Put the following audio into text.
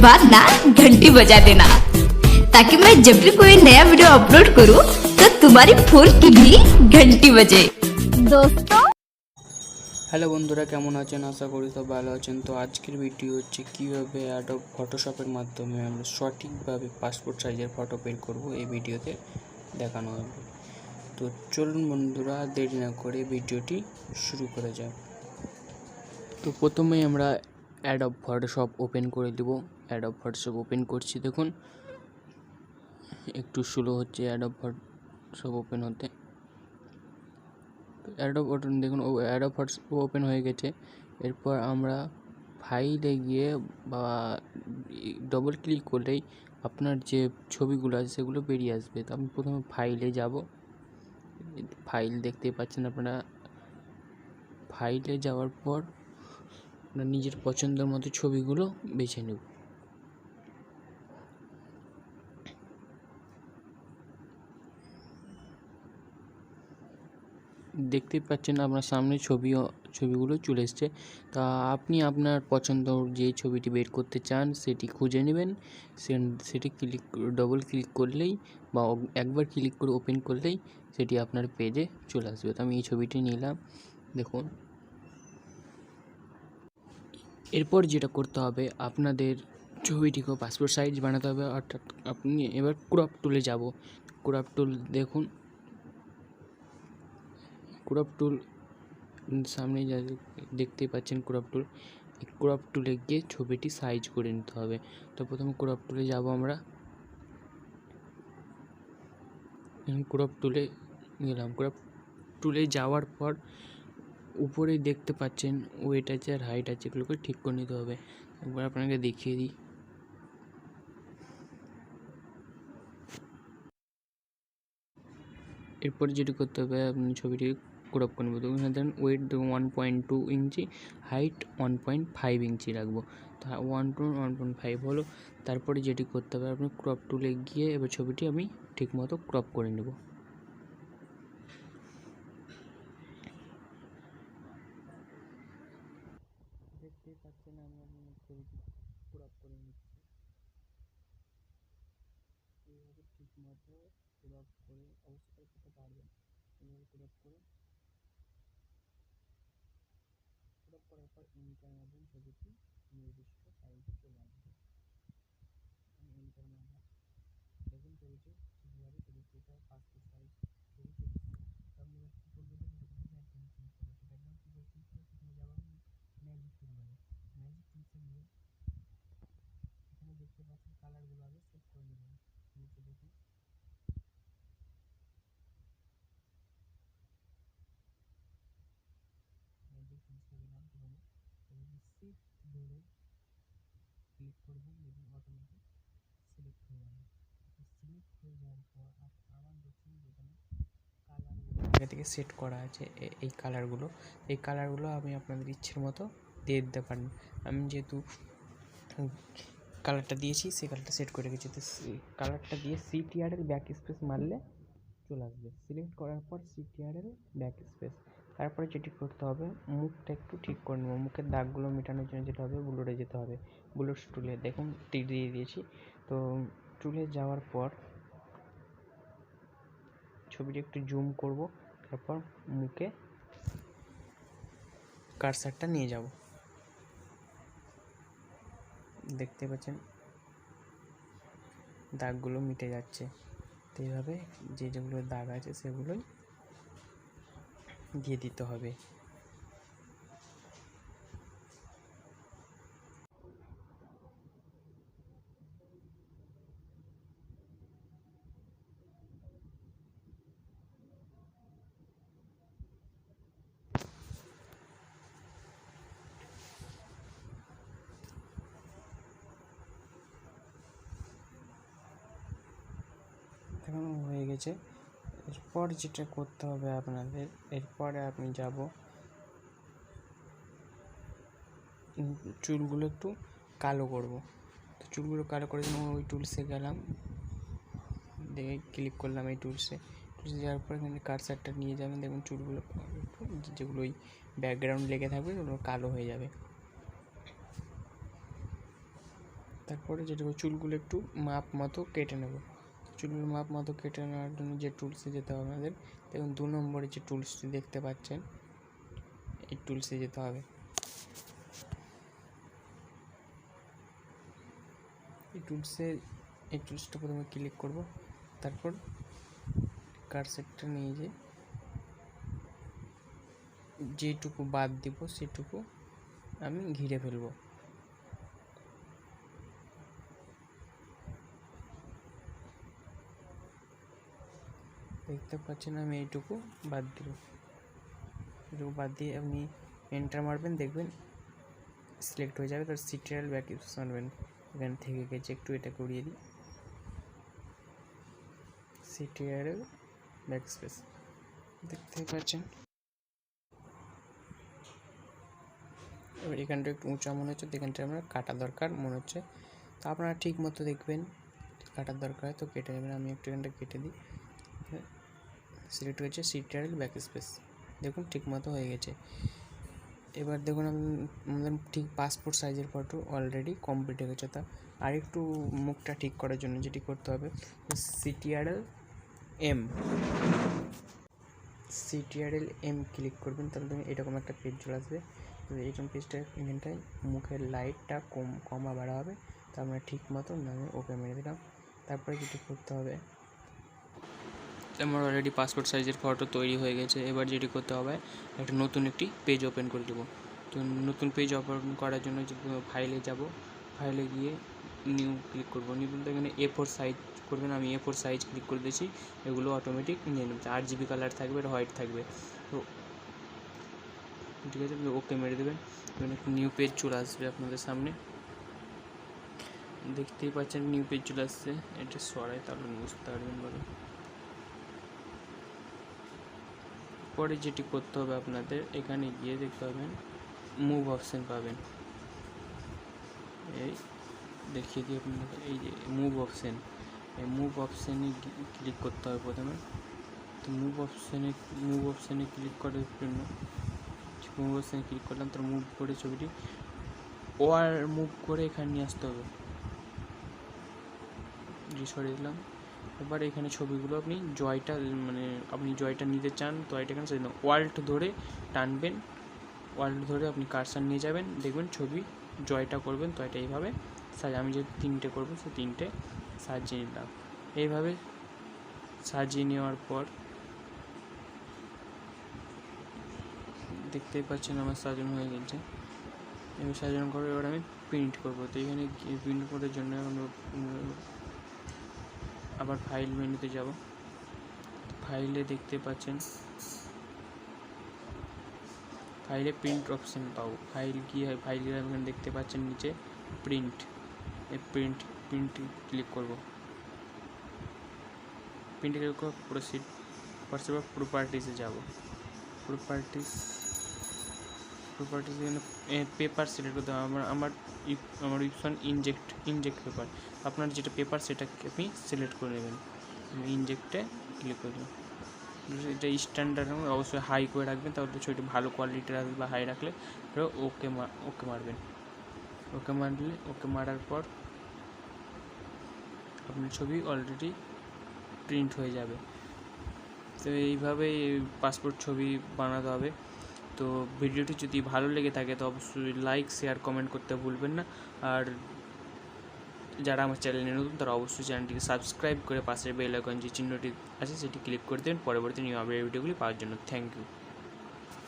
बाद ना घंटी बजा देना, ताकि मैं जब भी कोई नया वीडियो अपलोड करूं तो तुम्हारी फोन की भी घंटी बजे। दोस्तों হ্যালো বন্ধুরা, কেমন আছেন? আশা করি তো ভালো আছেন। তো আজকের ভিডিও হচ্ছে কীভাবে অ্যাডোব ফটোশপের মাধ্যমে আমরা সঠিকভাবে পাসপোর্ট সাইজের ফটো বের করব, এই ভিডিওতে দেখানো হবে। তো চলুন বন্ধুরা, দেরি না করে ভিডিওটি শুরু করা যাক। তো প্রথমেই আমরা অ্যাডোব ফটোশপ ওপেন করে দেব। অ্যাডোব ফটোশপ ওপেন করছি, দেখুন একটু স্লো হচ্ছে অ্যাডোব ফটোশপ ওপেন হতে। অ্যাডোব ওপেন, দেখুন অ্যাডোব ফটোশপ ওপেন হয়ে গেছে। এরপর আমরা ফাইলে গিয়ে বা ডবল ক্লিক করলেই আপনার যে ছবিগুলো আছে সেগুলো বেরিয়ে আসবে। তো আমি প্রথমে ফাইলে যাব। ফাইল দেখতেই পাচ্ছেন আপনারা। ফাইলে যাওয়ার পর আপনার নিজের পছন্দের মতো ছবিগুলো বেছে নেব। দেখতেই পাচ্ছেন আপনার সামনে ছবিগুলো চলে এসছে। তা আপনি আপনার পছন্দ যে ছবিটি বের করতে চান সেটি খুঁজে নেবেন। সেটি ডবল ক্লিক করলেই বা একবার ক্লিক করে ওপেন করলেই সেটি আপনার পেজে চলে আসবে। তো আমি এই ছবিটি নিলাম, দেখুন। এরপর যেটা করতে হবে, আপনাদের ছবিটিকেও পাসপোর্ট সাইজ বানাতে হবে। অর্থাৎ আপনি এবার ক্রপ টুলে যাব। ক্রপ টুল, দেখুন ক্রপ টুল সামনে যা দেখতেই পাচ্ছেন ক্রপ টুল। এই ক্রপ টুলে গিয়ে ছবিটি সাইজ করে নিতে হবে। তো প্রথমে ক্রপ টুলে যাব আমরা। ক্রপ টুলে গেলাম। ক্রপ টুলে যাওয়ার পর উপরে দেখতে পাচ্ছেন ওয়েট আছে আর হাইট আছে, এগুলোকে ঠিক করে নিতে হবে। একবার আপনাকে দেখিয়ে দিই। এরপর যেটি করতে হবে, আপনি ছবিটি ক্রপ করে নেব। তো ওখানে দেন ওয়েট 1.2 ইঞ্চি, হাইট 1.5 ইঞ্চি রাখবো। তা 1.5 হলো। তারপরে যেটি করতে হবে, আপনি ক্রপ টুলে গিয়ে এবার ছবিটি আমি ঠিকমতো ক্রপ করে নেব। দেখতেই পাচ্ছেন আমি আপনার ছবিটি ক্রপ করে নিচ্ছি। এইভাবে ঠিকমতো ক্রপ করে অবশ্যই করতে পারবেন। এইভাবে ক্রপ করার পর এন্টার মারবেন, ছবিটি নির্দিষ্ট সাইজে চলে আসবে। এন্টার মারলাম, দেখুন ছবিটি ঠিকভাবে চলে এসেছে। এটা পাসপোর্ট সাইজ ছবি চলে এসেছে। আপনি কী করবেন, ব্যাকগ্রাউন্ড চেঞ্জ করবেন। ব্যাকগ্রাউন্ড কীভাবে চেঞ্জ করবেন, সেখানে যাওয়ার ম্যাজিক টুল হবে। ম্যাজিক টুলসে নিয়ে এখানে দেখতে পাচ্ছেন কালারগুলো আগে সেট করে নেবেন। নিচে দেখুন ম্যাজিক টুলসে গেলাম। সেখানে শিফট ধরে ক্লিক করবেন, দেখুন অটোমেটিক সিলেক্ট হয়ে যাবে। সিলেক্ট হয়ে যাওয়ার পর আবার দেখুন যেখানে কালারগুলো আগে থেকে সেট করা আছে, এই কালারগুলো আমি আপনাদের ইচ্ছের মতো দিয়ে দিতে পারেন। আমি যেহেতু কালারটা দিয়েছি সেই কালারটা সেট করে রেখেছি। তো কালারটা দিয়ে সিটিআরএল ব্যাক স্পেস মারলে চলে আসবে। সিলেক্ট করার পর সিটিআরএল ব্যাক স্পেস। তারপরে যেটি করতে হবে, মুখটা একটু ঠিক করে নেব। মুখের দাগগুলো মেটানোর জন্য যেতে হবে, ব্লুরে যেতে হবে। ব্লুর টুলে দেখুন টিক দিয়ে দিয়েছি। তো টুলে যাওয়ার পর ছবিটি একটু জুম করব। তারপর মুখে কার্সারটা নিয়ে যাব। দেখতে পাচ্ছেন দাগগুলো মিটে যাচ্ছে। তো এইভাবে যেগুলো দাগ আছে সেগুলোই দিয়ে দিতে হবে। এখন হয়ে গেছে। এরপর যেটা করতে হবে আপনাদের, এরপরে আপনি যাব চুলগুলো একটু কালো করব। তো চুলগুলো কালো করার জন্য ওই টুলসে গেলাম, দেখে ক্লিক করলাম এই টুলসে যাওয়ার পর এখানে কার্সারটা নিয়ে যাবেন। দেখুন চুলগুলো যেগুলো ওই ব্যাকগ্রাউন্ড লেগে থাকবে ওগুলো কালো হয়ে যাবে। তো তারপরে যেটা চুলগুলো একটু মাপ মতো কেটে নেব। চুলগুলো মাপ মতো কেটে নেওয়ার জন্য যে টুলসে যেতে হবে আমাদের, দেখুন 2 নম্বরে যে টুলসটি দেখতে পাচ্ছেন এই টুলসে যেতে হবে। এই টুলসটা প্রথমে ক্লিক করব, তারপর কার্সারটা নিয়ে যেটুকু বাদ দিব সেটুকু আমি ঘিরে ফেলব। দেখতে পাচ্ছেন আমি এইটুকু বাদ দিব। এটুকু বাদ দিয়ে আপনি এন্টার মারবেন, দেখবেন সিলেক্ট হয়ে যাবে। তার সিটিআরএল ব্যাক স্পেস মারবেন, এখান থেকে গেছে একটু এটাকে উড়িয়ে দিই, সিটিআরএল ব্যাক স্পেস দেখতে পাচ্ছেন। এবার এখানটা একটু উঁচা মনে হচ্ছে, এখানটা আমরা কাটা দরকার মনে হচ্ছে, তো আপনারা ঠিক মতো দেখবেন কাটার দরকার হয় তো কেটে নেবেন। আমি একটু এখানটা কেটে দিই, সিলেক্ট হয়েছে সিটিআরএল ব্যাক স্পেস, দেখুন ঠিক মতো হয়ে গেছে। এবার দেখুন আমাদের ঠিক পাসপোর্ট সাইজের ফটো অলরেডি কমপ্লিট হয়ে গেছে। তা আর একটু মুখটা ঠিক করার জন্য যেটি করতে হবে, সিটিআরএল এম ক্লিক করবেন, তাহলে তুমি এরকম একটা পেজ চলে আসবে। তো এইরকম পেজটা এখানটায় মুখের লাইটটা কমা বাড়া হবে, তো আমরা ঠিক মতো নামে ওকে মেরে দিলাম। তারপরে যেটি করতে হবে, আমার অলরেডি পাসপোর্ট সাইজের ফটো তৈরি হয়ে গেছে। এবার যেটি করতে হবে, একটা নতুন একটি পেজ ওপেন করে দেবো। তো নতুন পেজ ওপেন করার জন্য ফাইলে যাব, ফাইলে গিয়ে নিউ ক্লিক করবো। নিউ বলতে এখানে A4 সাইজ করবেন, আমি A4 সাইজ ক্লিক করে দিয়েছি। এগুলো অটোমেটিক নিয়ে নেবে, RGB কালার থাকবে আর হোয়াইট থাকবে। তো ঠিক আছে, ওকে মেরে দেবেন। এখানে একটা নিউ পেজ চলে আসবে আপনাদের সামনে, দেখতেই পাচ্ছেন নিউ পেজ চলে আসছে। এটা সরাই তাহলে বুঝতে পারবেন বলো। পরে যেটি করতে হবে আপনাদের, এখানে গিয়ে দেখতে পাবেন মুভ অপশান পাবেন। এই দেখিয়ে দিই আপনাদের, এই যে মুভ অপশান, এই মুভ অপশানে ক্লিক করতে হবে প্রথমে। তো মুভ অপশানে ক্লিক করার জন্য মুভ অপশানে ক্লিক করলাম, তার মুভ করে ছবিটি মুভ করে এখানে নিয়ে আসতে হবে, সরিয়ে দিলাম। এবার এখানে ছবিগুলো আপনি জয়টা নিতে চান তো এটা এখানে ওয়াল্ট ধরে টানবেন, ওয়াল্ট ধরে আপনি কার্সার নিয়ে যাবেন, দেখবেন ছবি জয়টা করবেন। তো এটা এইভাবে আমি যে 3টে করবো সে 3টে সাজিয়ে নিলাম। এইভাবে সাজিয়ে নেওয়ার পর দেখতেই পাচ্ছেন আমার সাজানো হয়ে গেছে। এবার সাজানো করে এবার আমি প্রিন্ট করবো। তো এখানে প্রিন্ট করার জন্য আবার ফাইল মেনুতে যাব, ফাইলে দেখতে পাচ্ছেন ফাইলে প্রিন্ট অপশান পাবো। ফাইল এখানে দেখতে পাচ্ছেন নিচে প্রিন্ট, এই প্রিন্ট ক্লিক করব। প্রিন্ট ক্লিক করে প্রসিড প্রপার্টিসে যাব। প্রপার্টিস এখানে পেপার সিলেক্ট করতে হবে। আমার ইপসন ইনজেক্ট পেপার, আপনার যেটা পেপার সেটা আপনি সিলেক্ট করে নেবেন। ইনজেক্টে ক্লিক করবেন। এটা স্ট্যান্ডার্ড অবশ্যই হাই করে রাখবেন, তাহলে ছবিটি ভালো কোয়ালিটির আসবে, বা হাই রাখলে ওকে মারবেন। ওকে মারার পর আপনার ছবি অলরেডি প্রিন্ট হয়ে যাবে। তো এইভাবেই পাসপোর্ট ছবি বানাতে হবে। তো ভিডিওটি যদি ভালো লেগে থাকে তো অবশ্যই লাইক, শেয়ার, কমেন্ট করতে ভুলবেন না। আর যারা আমার চ্যানেলে নতুন তারা অবশ্যই চ্যানেলটিকে সাবস্ক্রাইব করে পাশের বেল আইকন যে চিহ্নটি আছে সেটি ক্লিক করে দেবেন পরবর্তী নিউ আপডেট ভিডিওগুলি পাওয়ার জন্য। Thank you.